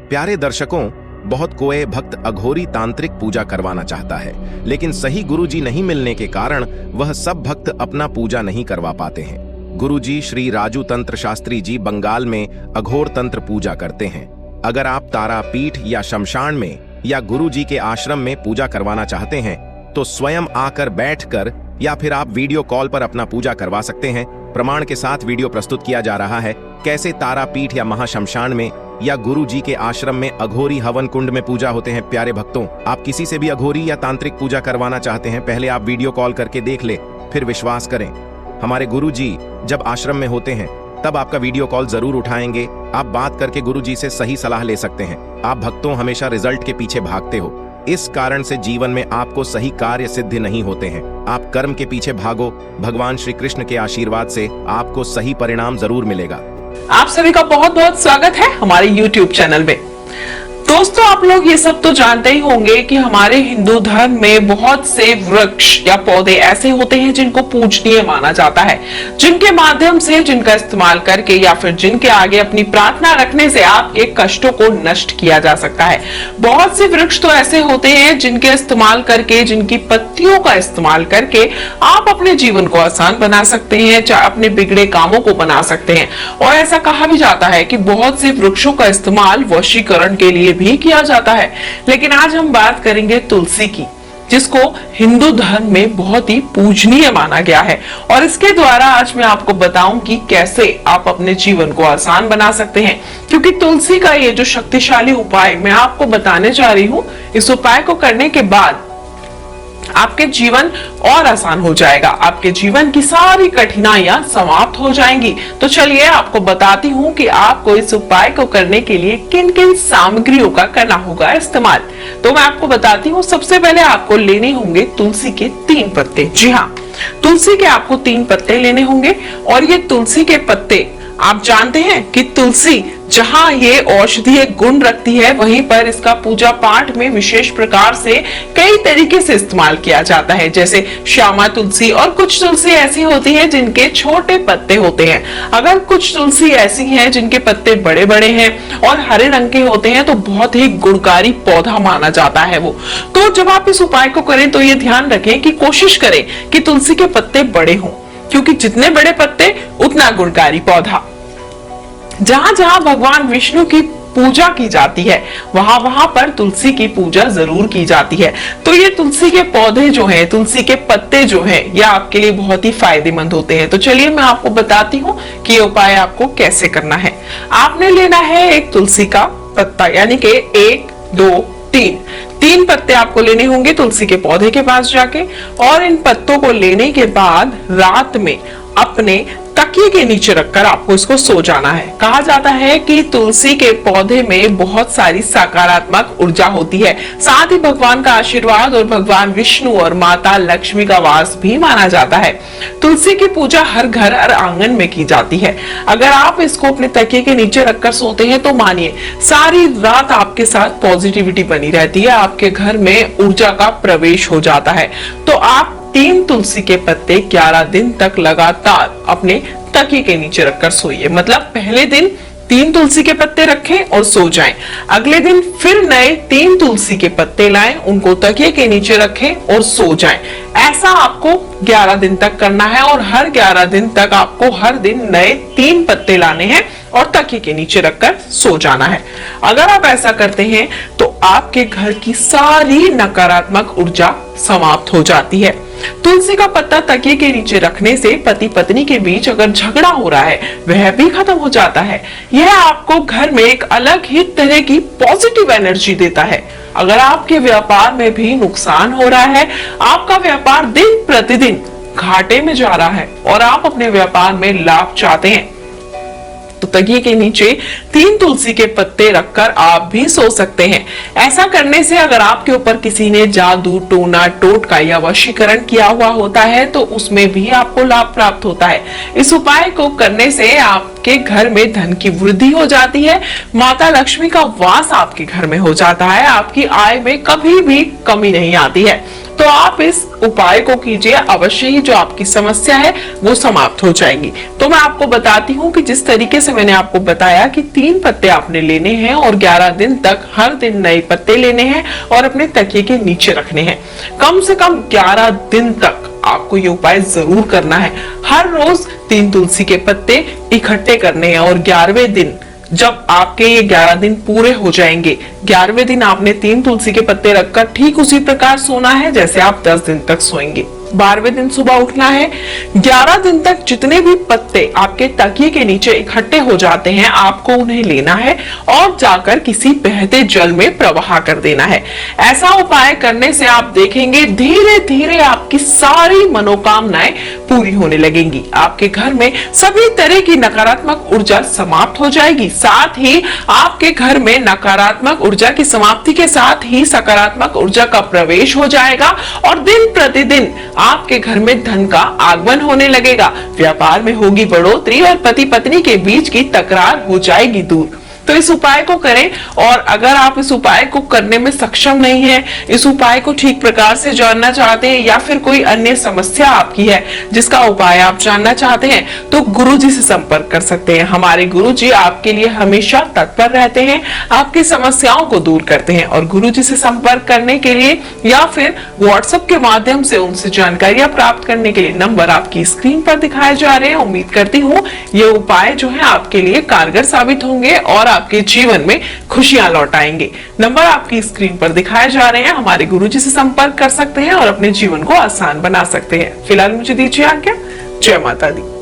प्यारे दर्शकों, बहुत कोई भक्त अघोरी तांत्रिक पूजा करवाना चाहता है, लेकिन सही गुरुजी नहीं मिलने के कारण वह सब भक्त अपना पूजा नहीं करवा पाते हैं। गुरुजी श्री राजू तंत्र शास्त्री जी बंगाल में अघोर तंत्र पूजा करते हैं। अगर आप तारापीठ या शमशान में या गुरुजी के आश्रम में पूजा करवाना चाहते हैं तो स्वयं आकर बैठकर या फिर आप वीडियो कॉल पर अपना पूजा करवा सकते हैं। प्रमाण के साथ वीडियो प्रस्तुत किया जा रहा है कैसे तारापीठ या महाशमशान में या गुरुजी के आश्रम में अघोरी हवन कुंड में पूजा होते हैं। प्यारे भक्तों, आप किसी से भी अघोरी या तांत्रिक पूजा करवाना चाहते हैं, पहले आप वीडियो कॉल करके देख ले, फिर विश्वास करें। हमारे गुरुजी जब आश्रम में होते हैं तब आपका वीडियो कॉल जरूर उठाएंगे। आप बात करके गुरुजी से सही सलाह ले सकते हैं। आप भक्तों हमेशा रिजल्ट के पीछे भागते हो, इस कारण से जीवन में आपको सही कार्य सिद्ध नहीं होते हैं। आप कर्म के पीछे भागो, भगवान श्री कृष्ण के आशीर्वाद से आपको सही परिणाम जरूर मिलेगा। आप सभी का बहुत बहुत स्वागत है हमारे YouTube चैनल में। दोस्तों, आप लोग ये सब तो जानते ही होंगे कि हमारे हिंदू धर्म में बहुत से वृक्ष या पौधे ऐसे होते हैं जिनको पूजनीय माना जाता है, जिनके माध्यम से, जिनका इस्तेमाल करके या फिर जिनके आगे अपनी प्रार्थना रखने से आपके कष्टों को नष्ट किया जा सकता है। बहुत से वृक्ष तो ऐसे होते हैं जिनके इस्तेमाल करके, जिनकी पत्तियों का इस्तेमाल करके आप अपने जीवन को आसान बना सकते हैं, चाहे अपने बिगड़े कामों को बना सकते हैं। और ऐसा कहा भी जाता है कि बहुत से वृक्षों का इस्तेमाल वशीकरण के लिए भी किया जाता है। लेकिन आज हम बात करेंगे तुलसी की, जिसको हिंदू धर्म में बहुत ही पूजनीय माना गया है। और इसके द्वारा आज मैं आपको बताऊं कि कैसे आप अपने जीवन को आसान बना सकते हैं, क्योंकि तुलसी का ये जो शक्तिशाली उपाय मैं आपको बताने जा रही हूं, इस उपाय को करने के बाद आपके जीवन और आसान हो जाएगा, आपके जीवन की सारी कठिनाइयां समाप्त हो जाएंगी। तो चलिए आपको बताती हूं कि आपको इस उपाय को करने के लिए किन किन सामग्रियों का करना होगा इस्तेमाल। तो मैं आपको बताती हूं। सबसे पहले आपको लेने होंगे तुलसी के 3 पत्ते। जी हाँ, तुलसी के आपको 3 पत्ते लेने होंगे। और ये तुलसी के पत्ते, आप जानते हैं कि तुलसी जहां ये औषधीय गुण रखती है, वहीं पर इसका पूजा पाठ में विशेष प्रकार से कई तरीके से इस्तेमाल किया जाता है। जैसे श्यामा तुलसी, और कुछ तुलसी ऐसी होती है जिनके छोटे पत्ते होते हैं। अगर कुछ तुलसी ऐसी हैं जिनके पत्ते बड़े बड़े हैं और हरे रंग के होते हैं तो बहुत ही गुणकारी पौधा माना जाता है वो। तो जब आप इस उपाय को करें तो ये ध्यान रखें कि कोशिश करें कि तुलसी के पत्ते बड़े हों, क्योंकि जितने बड़े पत्ते उतना गुणकारी पौधा। जहां जहां भगवान विष्णु की पूजा की जाती है वहां वहां पर तुलसी की पूजा जरूर की जाती है। तो ये तुलसी के पौधे जो हैं, तुलसी के पत्ते जो हैं, ये आपके लिए बहुत ही फायदेमंद होते हैं। तो चलिए मैं आपको बताती हूँ कि ये उपाय आपको कैसे करना है। आपने लेना है एक तुलसी का पत्ता, यानी कि 1 2 3 पत्ते आपको लेने होंगे तुलसी के पौधे के पास जाके। और इन पत्तों को लेने के बाद रात में अपने तकिए के नीचे रखकर आपको इसको सो जाना है। कहा जाता है कि तुलसी के पौधे में बहुत सारी सकारात्मक ऊर्जा होती है, साथ ही भगवान का आशीर्वाद और भगवान विष्णु और माता लक्ष्मी का वास भी माना जाता है। तुलसी की पूजा हर घर और आंगन में की जाती है। अगर आप इसको अपने तकिए के नीचे रखकर सोते हैं तो मानिए सारी रात आपके साथ पॉजिटिविटी बनी रहती है, आपके घर में ऊर्जा का प्रवेश हो जाता है। तो आप 3 तुलसी के पत्ते 11 दिन तक लगातार अपने तकिए के नीचे रखकर सोइए। मतलब पहले दिन 3 तुलसी के पत्ते रखें और सो जाएं। अगले दिन फिर नए 3 तुलसी के पत्ते लाएं, उनको तकिए के नीचे रखें और सो जाएं। ऐसा आपको 11 दिन तक करना है और हर 11 दिन तक आपको हर दिन नए 3 पत्ते लाने हैं और तकिए के नीचे रखकर सो जाना है। अगर आप ऐसा करते हैं तो आपके घर की सारी नकारात्मक ऊर्जा समाप्त हो जाती है। तुलसी का पत्ता तकिए के नीचे रखने से पति पत्नी के बीच अगर झगड़ा हो रहा है वह भी खत्म हो जाता है। यह आपको घर में एक अलग ही तरह की पॉजिटिव एनर्जी देता है। अगर आपके व्यापार में भी नुकसान हो रहा है, आपका व्यापार दिन प्रतिदिन घाटे में जा रहा है और आप अपने व्यापार में लाभ चाहते हैं, तो तकिए के नीचे 3 तुलसी के पत्ते रखकर आप भी सो सकते हैं। ऐसा करने से अगर आपके ऊपर किसी ने जादू, टोना, टोटका या वशीकरण किया हुआ होता है तो उसमें भी आपको लाभ प्राप्त होता है। इस उपाय को करने से आप आपके घर में धन की वृद्धि हो जाती है, माता लक्ष्मी का वास आपके घर में हो जाता है, आपकी आय में कभी भी कमी नहीं आती है। तो आप इस उपाय को कीजिए, अवश्य ही जो आपकी समस्या है वो समाप्त हो जाएगी। तो मैं आपको बताती हूँ कि जिस तरीके से मैंने आपको बताया कि 3 पत्ते आपने लेने हैं और 11 दिन तक हर दिन नए पत्ते लेने हैं और अपने तकिए के नीचे रखने हैं। कम से कम 11 दिन तक आपको ये उपाय जरूर करना है। हर रोज 3 तुलसी के पत्ते इकट्ठे करने हैं और 11वें दिन जब आपके ये 11 दिन पूरे हो जाएंगे, 11वें दिन आपने 3 तुलसी के पत्ते रखकर ठीक उसी प्रकार सोना है जैसे आप 10 दिन तक सोएंगे। 12वें दिन सुबह उठना है। 11 दिन तक जितने भी पत्ते आपके तकिए के नीचे इकट्ठे हो जाते हैं, आपको उन्हें लेना है और जाकर किसी बहते जल में प्रवाह कर देना है। ऐसा उपाय करने से आप देखेंगे धीरे धीरे आपकी सारी मनोकामनाएं पूरी होने लगेंगी। आपके घर में सभी तरह की नकारात्मक ऊर्जा समाप्त हो जाएगी। साथ ही आपके घर में नकारात्मक ऊर्जा की समाप्ति के साथ ही सकारात्मक ऊर्जा का प्रवेश हो जाएगा और दिन प्रतिदिन आपके घर में धन का आगमन होने लगेगा। व्यापार में होगी बढ़ोतरी और पति पत्नी के बीच की तकरार हो जाएगी दूर। तो इस उपाय को करें। और अगर आप इस उपाय को करने में सक्षम नहीं है, इस उपाय को ठीक प्रकार से जानना चाहते हैं या फिर कोई अन्य समस्या आपकी है जिसका उपाय आप जानना चाहते हैं, तो गुरुजी से संपर्क कर सकते हैं। हमारे गुरुजी आपके लिए हमेशा तत्पर रहते हैं, आपकी समस्याओं को दूर करते हैं। और गुरुजी से संपर्क करने के लिए या फिर व्हाट्सएप के माध्यम से उनसे जानकारियां प्राप्त करने के लिए नंबर आपकी स्क्रीन पर दिखाए जा रहे हैं। उम्मीद करती हूँ ये उपाय जो है आपके लिए कारगर साबित होंगे और आपके जीवन में खुशियां लौट आएंगे। नंबर आपकी स्क्रीन पर दिखाए जा रहे हैं। हमारे गुरुजी से संपर्क कर सकते हैं और अपने जीवन को आसान बना सकते हैं। फिलहाल मुझे दीजिए आज्ञा। जय माता दी।